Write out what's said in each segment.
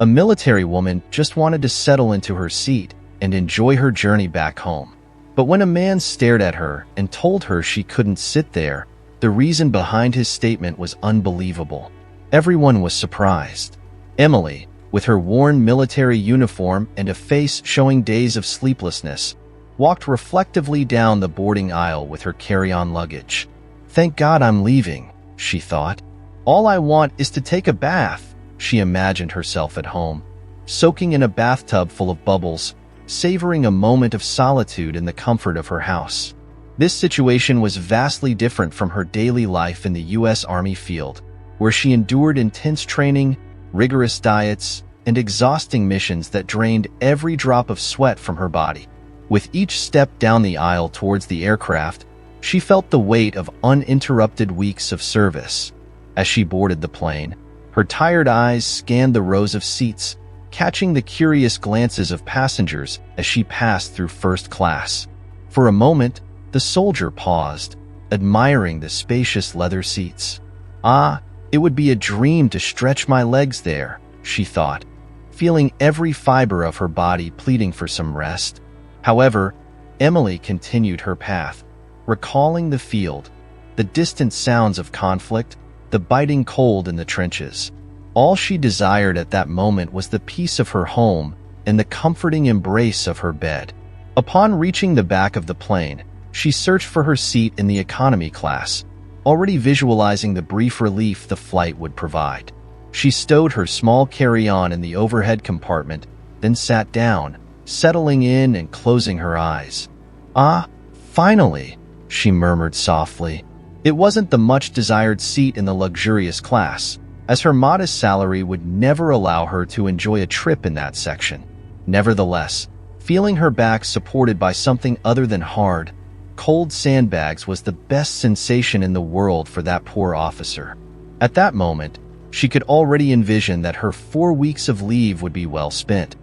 A military woman just wanted to settle into her seat and enjoy her journey back home. But when a man stared at her and told her she couldn't sit there, the reason behind his statement was unbelievable. Everyone was surprised. Emily, with her worn military uniform and a face showing days of sleeplessness, walked reflectively down the boarding aisle with her carry-on luggage. "Thank God I'm leaving," she thought. "All I want is to take a bath." She imagined herself at home, soaking in a bathtub full of bubbles, savoring a moment of solitude in the comfort of her house. This situation was vastly different from her daily life in the U.S. Army field, where she endured intense training, rigorous diets, and exhausting missions that drained every drop of sweat from her body. With each step down the aisle towards the aircraft, she felt the weight of uninterrupted weeks of service. As she boarded the plane, her tired eyes scanned the rows of seats, catching the curious glances of passengers as she passed through first class. For a moment, the soldier paused, admiring the spacious leather seats. "Ah, it would be a dream to stretch my legs there," she thought, feeling every fiber of her body pleading for some rest. However, Emily continued her path, recalling the field, the distant sounds of conflict, the biting cold in the trenches. All she desired at that moment was the peace of her home and the comforting embrace of her bed. Upon reaching the back of the plane, she searched for her seat in the economy class, already visualizing the brief relief the flight would provide. She stowed her small carry-on in the overhead compartment, then sat down, settling in and closing her eyes. "Ah, finally," she murmured softly. It wasn't the much-desired seat in the luxurious class, as her modest salary would never allow her to enjoy a trip in that section. Nevertheless, feeling her back supported by something other than hard, cold sandbags was the best sensation in the world for that poor officer. At that moment, she could already envision that her 4 weeks of leave would be well spent,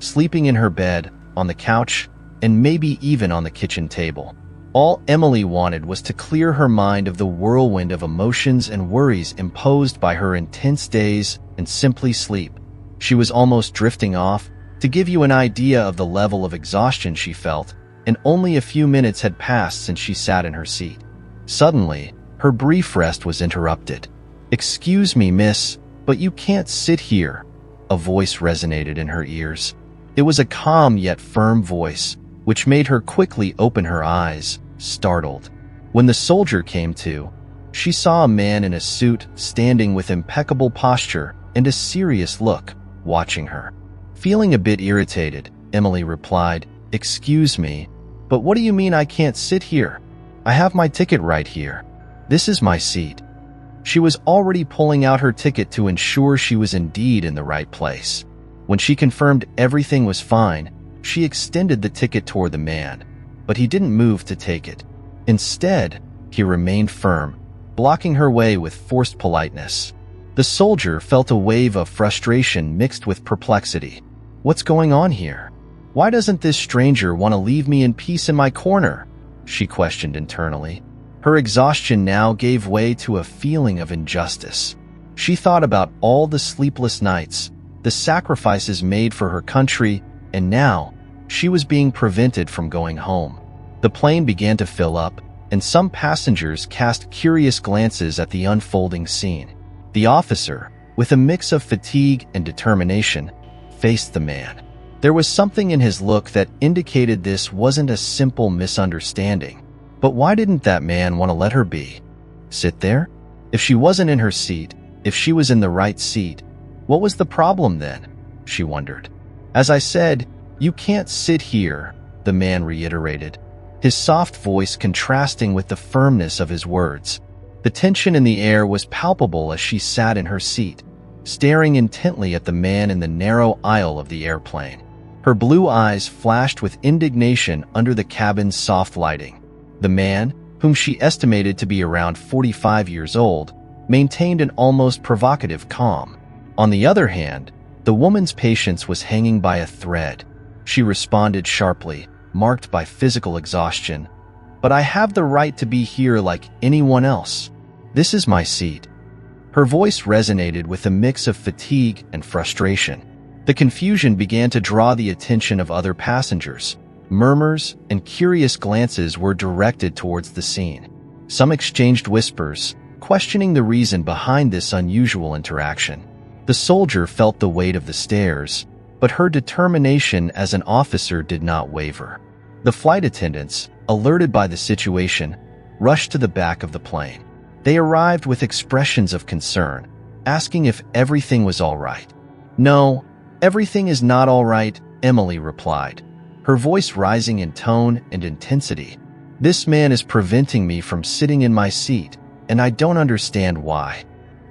sleeping in her bed, on the couch, and maybe even on the kitchen table. All Emily wanted was to clear her mind of the whirlwind of emotions and worries imposed by her intense days and simply sleep. She was almost drifting off. To give you an idea of the level of exhaustion she felt, and only a few minutes had passed since she sat in her seat. Suddenly, her brief rest was interrupted. "Excuse me, miss, but you can't sit here," a voice resonated in her ears. It was a calm yet firm voice, which made her quickly open her eyes, startled. When the soldier came to, she saw a man in a suit standing with impeccable posture and a serious look, watching her. Feeling a bit irritated, Emily replied, "Excuse me, but what do you mean I can't sit here? I have my ticket right here. This is my seat." She was already pulling out her ticket to ensure she was indeed in the right place. When she confirmed everything was fine, she extended the ticket toward the man, but he didn't move to take it. Instead, he remained firm, blocking her way with forced politeness. The soldier felt a wave of frustration mixed with perplexity. "What's going on here? Why doesn't this stranger want to leave me in peace in my corner?" she questioned internally. Her exhaustion now gave way to a feeling of injustice. She thought about all the sleepless nights, the sacrifices made for her country, and now she was being prevented from going home. The plane began to fill up, and some passengers cast curious glances at the unfolding scene. The officer, with a mix of fatigue and determination, faced the man. There was something in his look that indicated this wasn't a simple misunderstanding. But why didn't that man want to let her be? Sit there? If she wasn't in her seat, if she was in the right seat, what was the problem then? She wondered. "As I said, you can't sit here," the man reiterated, his soft voice contrasting with the firmness of his words. The tension in the air was palpable as she sat in her seat, staring intently at the man in the narrow aisle of the airplane. Her blue eyes flashed with indignation under the cabin's soft lighting. The man, whom she estimated to be around 45 years old, maintained an almost provocative calm. On the other hand, the woman's patience was hanging by a thread. She responded sharply, marked by physical exhaustion. "But I have the right to be here like anyone else. This is my seat." Her voice resonated with a mix of fatigue and frustration. The confusion began to draw the attention of other passengers. Murmurs and curious glances were directed towards the scene. Some exchanged whispers, questioning the reason behind this unusual interaction. The soldier felt the weight of the stares, but her determination as an officer did not waver. The flight attendants, alerted by the situation, rushed to the back of the plane. They arrived with expressions of concern, asking if everything was all right. "No, everything is not all right," Emily replied, her voice rising in tone and intensity. "This man is preventing me from sitting in my seat, and I don't understand why."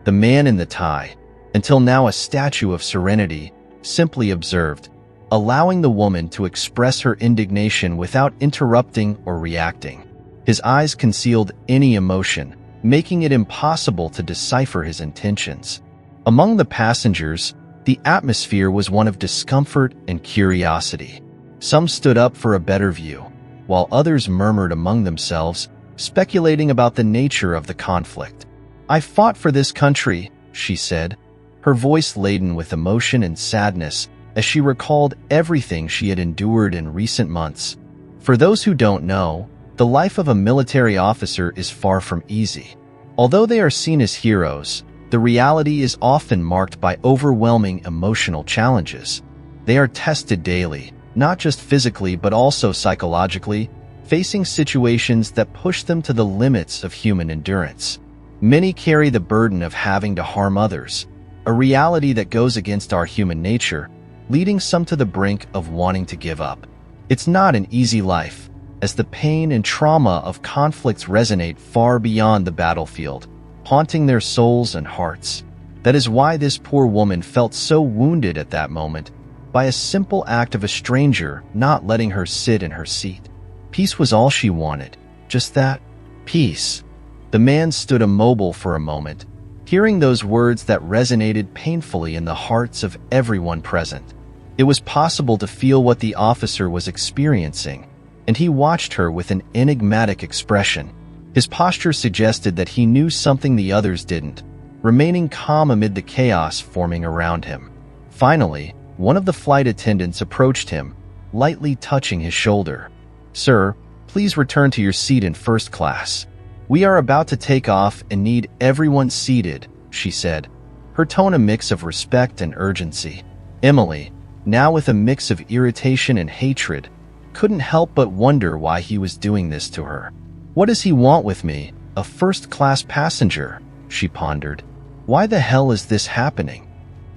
The man in the tie, until now a statue of serenity, simply observed, allowing the woman to express her indignation without interrupting or reacting. His eyes concealed any emotion, making it impossible to decipher his intentions. Among the passengers, the atmosphere was one of discomfort and curiosity. Some stood up for a better view, while others murmured among themselves, speculating about the nature of the conflict. "I fought for this country," she said, her voice laden with emotion and sadness as she recalled everything she had endured in recent months. For those who don't know, the life of a military officer is far from easy. Although they are seen as heroes, the reality is often marked by overwhelming emotional challenges. They are tested daily, not just physically but also psychologically, facing situations that push them to the limits of human endurance. Many carry the burden of having to harm others, a reality that goes against our human nature, leading some to the brink of wanting to give up. It's not an easy life, as the pain and trauma of conflicts resonate far beyond the battlefield, haunting their souls and hearts. That is why this poor woman felt so wounded at that moment, by a simple act of a stranger not letting her sit in her seat. Peace was all she wanted. Just that. Peace. The man stood immobile for a moment, hearing those words that resonated painfully in the hearts of everyone present. It was possible to feel what the officer was experiencing, and he watched her with an enigmatic expression. His posture suggested that he knew something the others didn't, remaining calm amid the chaos forming around him. Finally, one of the flight attendants approached him, lightly touching his shoulder. "Sir, please return to your seat in first class. We are about to take off and need everyone seated," she said, her tone a mix of respect and urgency. Emily, now with a mix of irritation and hatred, couldn't help but wonder why he was doing this to her. "What does he want with me, a first-class passenger?" she pondered. "Why the hell is this happening?"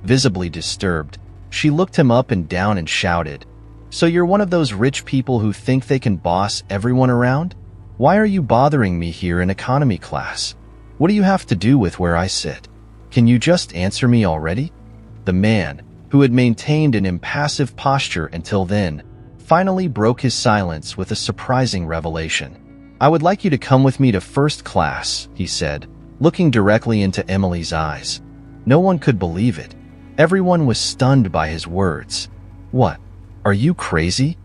Visibly disturbed, she looked him up and down and shouted, "So you're one of those rich people who think they can boss everyone around? Why are you bothering me here in economy class? What do you have to do with where I sit? Can you just answer me already?" The man, who had maintained an impassive posture until then, finally broke his silence with a surprising revelation. "I would like you to come with me to first class," he said, looking directly into Emily's eyes. No one could believe it. Everyone was stunned by his words. "What? Are you crazy?"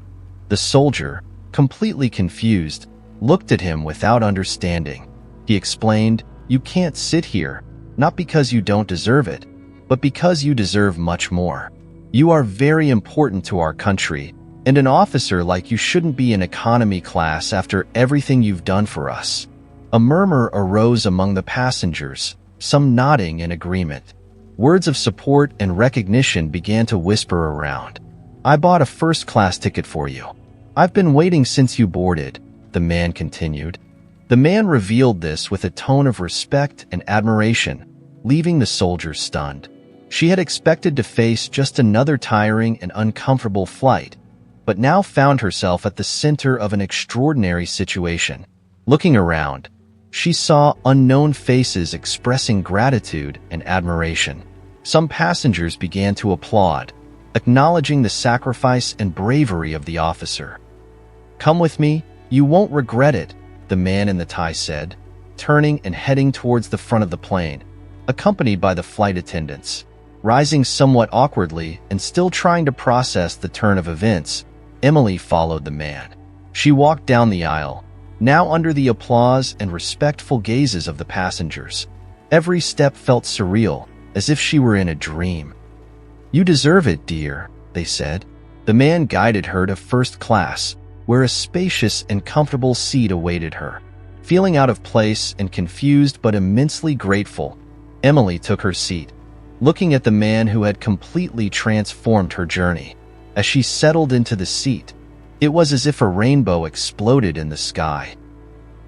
The soldier, completely confused, looked at him without understanding. He explained, "You can't sit here, not because you don't deserve it, but because you deserve much more. You are very important to our country, and an officer like you shouldn't be in economy class after everything you've done for us." A murmur arose among the passengers, some nodding in agreement. Words of support and recognition began to whisper around. "I bought a first-class ticket for you. I've been waiting since you boarded," the man continued. The man revealed this with a tone of respect and admiration, leaving the soldier stunned. She had expected to face just another tiring and uncomfortable flight, but now found herself at the center of an extraordinary situation. Looking around, she saw unknown faces expressing gratitude and admiration. Some passengers began to applaud, acknowledging the sacrifice and bravery of the officer. "Come with me, you won't regret it," the man in the tie said, turning and heading towards the front of the plane, accompanied by the flight attendants. Rising somewhat awkwardly and still trying to process the turn of events, Emily followed the man. She walked down the aisle, now under the applause and respectful gazes of the passengers. Every step felt surreal, as if she were in a dream. "You deserve it, dear," they said. The man guided her to first class, where a spacious and comfortable seat awaited her. Feeling out of place and confused but immensely grateful, Emily took her seat, looking at the man who had completely transformed her journey. As she settled into the seat, it was as if a rainbow exploded in the sky.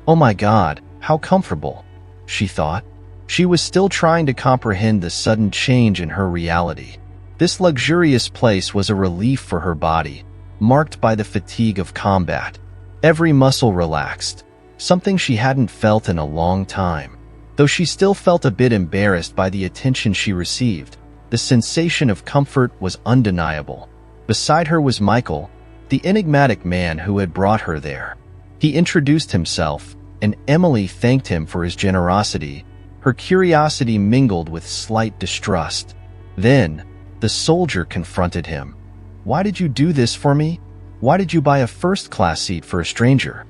"Oh my God, how comfortable," she thought. She was still trying to comprehend the sudden change in her reality. This luxurious place was a relief for her body, marked by the fatigue of combat. Every muscle relaxed, something she hadn't felt in a long time. Though she still felt a bit embarrassed by the attention she received, the sensation of comfort was undeniable. Beside her was Michael, the enigmatic man who had brought her there. He introduced himself, and Emily thanked him for his generosity. Her curiosity mingled with slight distrust. Then, the soldier confronted him. "Why did you do this for me? Why did you buy a first-class seat for a stranger?"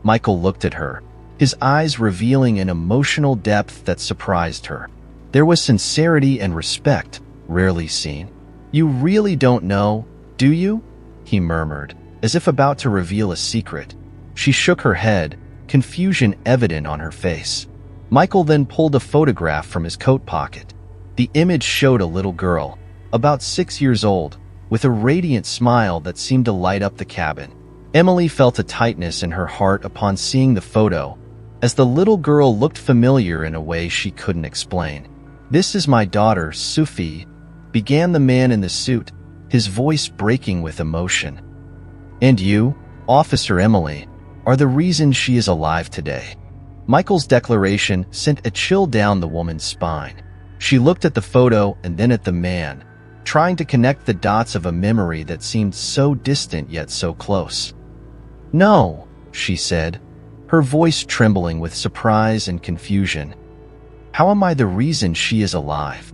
Michael looked at her, his eyes revealing an emotional depth that surprised her. There was sincerity and respect, rarely seen. "You really don't know, do you?" he murmured, as if about to reveal a secret. She shook her head, confusion evident on her face. Michael then pulled a photograph from his coat pocket. The image showed a little girl, about 6 years old, with a radiant smile that seemed to light up the cabin. Emily felt a tightness in her heart upon seeing the photo, as the little girl looked familiar in a way she couldn't explain. "This is my daughter, Sophie," began the man in the suit, his voice breaking with emotion. "And you, Officer Emily, are the reason she is alive today." Michael's declaration sent a chill down the woman's spine. She looked at the photo and then at the man, trying to connect the dots of a memory that seemed so distant yet so close. "No," she said, her voice trembling with surprise and confusion. "How am I the reason she is alive?"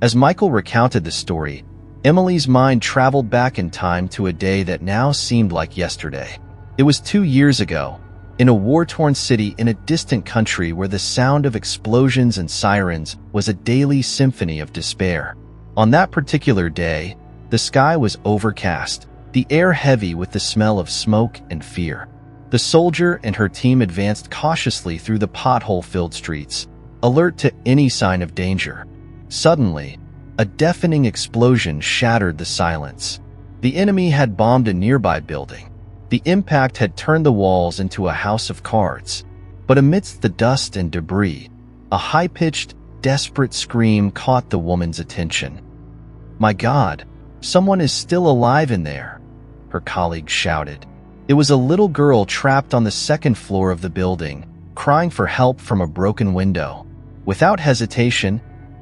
As Michael recounted the story, Emily's mind traveled back in time to a day that now seemed like yesterday. It was 2 years ago, in a war-torn city in a distant country where the sound of explosions and sirens was a daily symphony of despair. On that particular day, the sky was overcast, the air heavy with the smell of smoke and fear. The soldier and her team advanced cautiously through the pothole-filled streets, alert to any sign of danger. Suddenly, a deafening explosion shattered the silence. The enemy had bombed a nearby building. The impact had turned the walls into a house of cards. But amidst the dust and debris, a high-pitched, desperate scream caught the woman's attention. "My God, someone is still alive in there," her colleague shouted. It was a little girl trapped on the second floor of the building, crying for help from a broken window. Without hesitation,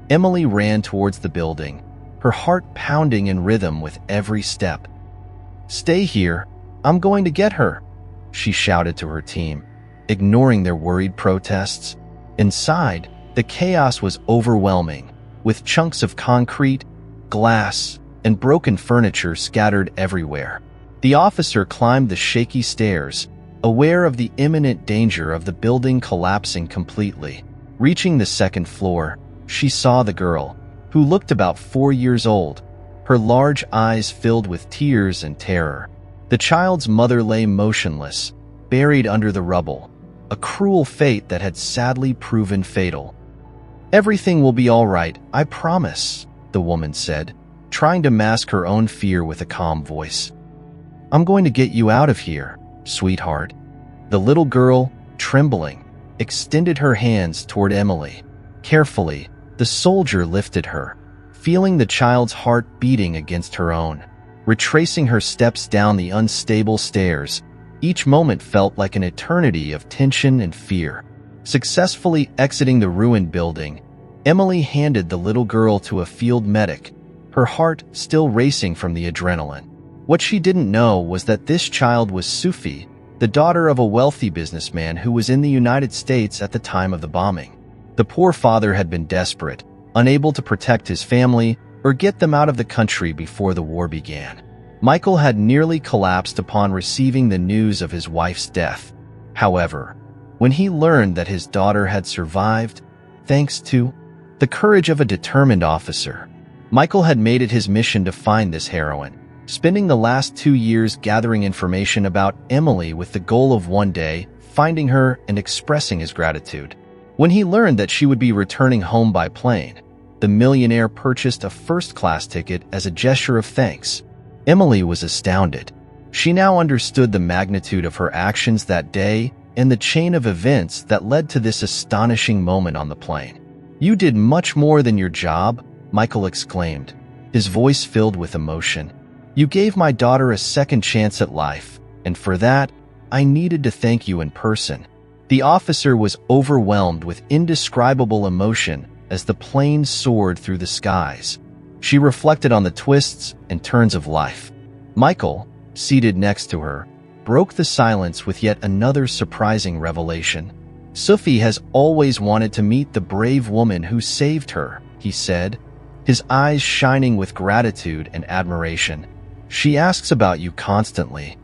Emily ran towards the building, her heart pounding in rhythm with every step. "Stay here. I'm going to get her," she shouted to her team, ignoring their worried protests. Inside, the chaos was overwhelming, with chunks of concrete, glass, and broken furniture scattered everywhere. The officer climbed the shaky stairs, aware of the imminent danger of the building collapsing completely. Reaching the second floor, she saw the girl, who looked about 4 years old, her large eyes filled with tears and terror. The child's mother lay motionless, buried under the rubble, a cruel fate that had sadly proven fatal. "Everything will be all right, I promise," the woman said, trying to mask her own fear with a calm voice. "I'm going to get you out of here, sweetheart." The little girl, trembling, extended her hands toward Emily. Carefully, the soldier lifted her, feeling the child's heart beating against her own. Retracing her steps down the unstable stairs, each moment felt like an eternity of tension and fear. Successfully exiting the ruined building, Emily handed the little girl to a field medic, her heart still racing from the adrenaline. What she didn't know was that this child was Sophie, the daughter of a wealthy businessman who was in the United States at the time of the bombing. The poor father had been desperate, unable to protect his family or get them out of the country before the war began. Michael had nearly collapsed upon receiving the news of his wife's death. However, when he learned that his daughter had survived, thanks to the courage of a determined officer, Michael had made it his mission to find this heroine, spending the last 2 years gathering information about Emily with the goal of one day finding her and expressing his gratitude. When he learned that she would be returning home by plane, the millionaire purchased a first-class ticket as a gesture of thanks. Emily was astounded. She now understood the magnitude of her actions that day and the chain of events that led to this astonishing moment on the plane. "You did much more than your job," Michael exclaimed, his voice filled with emotion. "You gave my daughter a second chance at life, and for that, I needed to thank you in person." The officer was overwhelmed with indescribable emotion as the plane soared through the skies. She reflected on the twists and turns of life. Michael, seated next to her, broke the silence with yet another surprising revelation. "Sophie has always wanted to meet the brave woman who saved her," he said, his eyes shining with gratitude and admiration. "She asks about you constantly."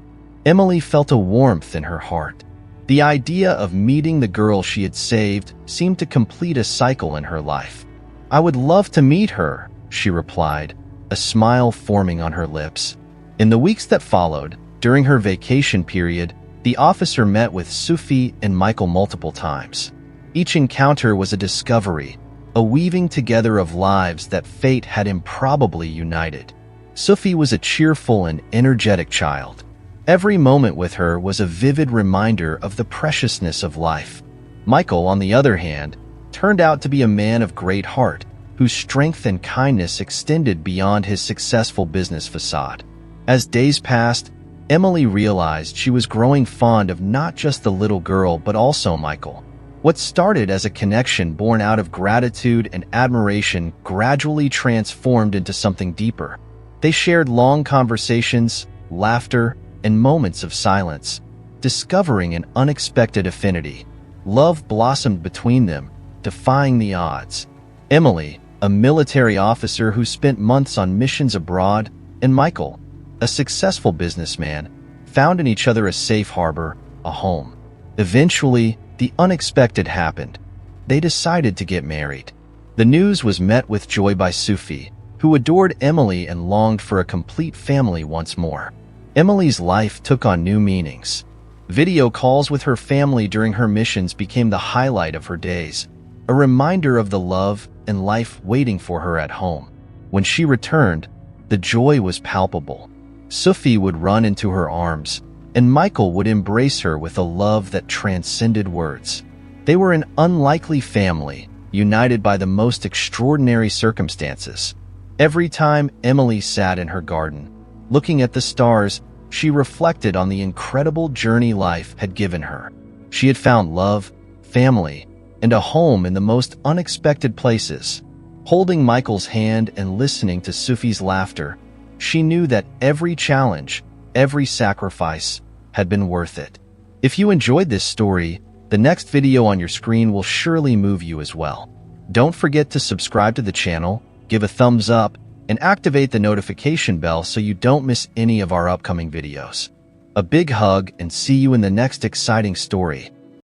Emily felt a warmth in her heart. The idea of meeting the girl she had saved seemed to complete a cycle in her life. "I would love to meet her," she replied, a smile forming on her lips. In the weeks that followed, during her vacation period, the officer met with Sophie and Michael multiple times. Each encounter was a discovery, a weaving together of lives that fate had improbably united. Sophie was a cheerful and energetic child. Every moment with her was a vivid reminder of the preciousness of life. Michael, on the other hand, turned out to be a man of great heart, whose strength and kindness extended beyond his successful business facade. As days passed, Emily realized she was growing fond of not just the little girl but also Michael. What started as a connection born out of gratitude and admiration gradually transformed into something deeper. They shared long conversations, laughter, and moments of silence, discovering an unexpected affinity. Love blossomed between them, defying the odds. Emily, a military officer who spent months on missions abroad, and Michael, a successful businessman, found in each other a safe harbor, a home. Eventually, the unexpected happened. They decided to get married. The news was met with joy by Sophie, who adored Emily and longed for a complete family once more. Emily's life took on new meanings. Video calls with her family during her missions became the highlight of her days, a reminder of the love and life waiting for her at home. When she returned, the joy was palpable. Sophie would run into her arms, and Michael would embrace her with a love that transcended words. They were an unlikely family, united by the most extraordinary circumstances. Every time Emily sat in her garden, looking at the stars, she reflected on the incredible journey life had given her. She had found love, family, and a home in the most unexpected places. Holding Michael's hand and listening to Sophie's laughter, she knew that every challenge, every sacrifice, had been worth it. If you enjoyed this story, the next video on your screen will surely move you as well. Don't forget to subscribe to the channel, give a thumbs up, and activate the notification bell so you don't miss any of our upcoming videos. A big hug and see you in the next exciting story.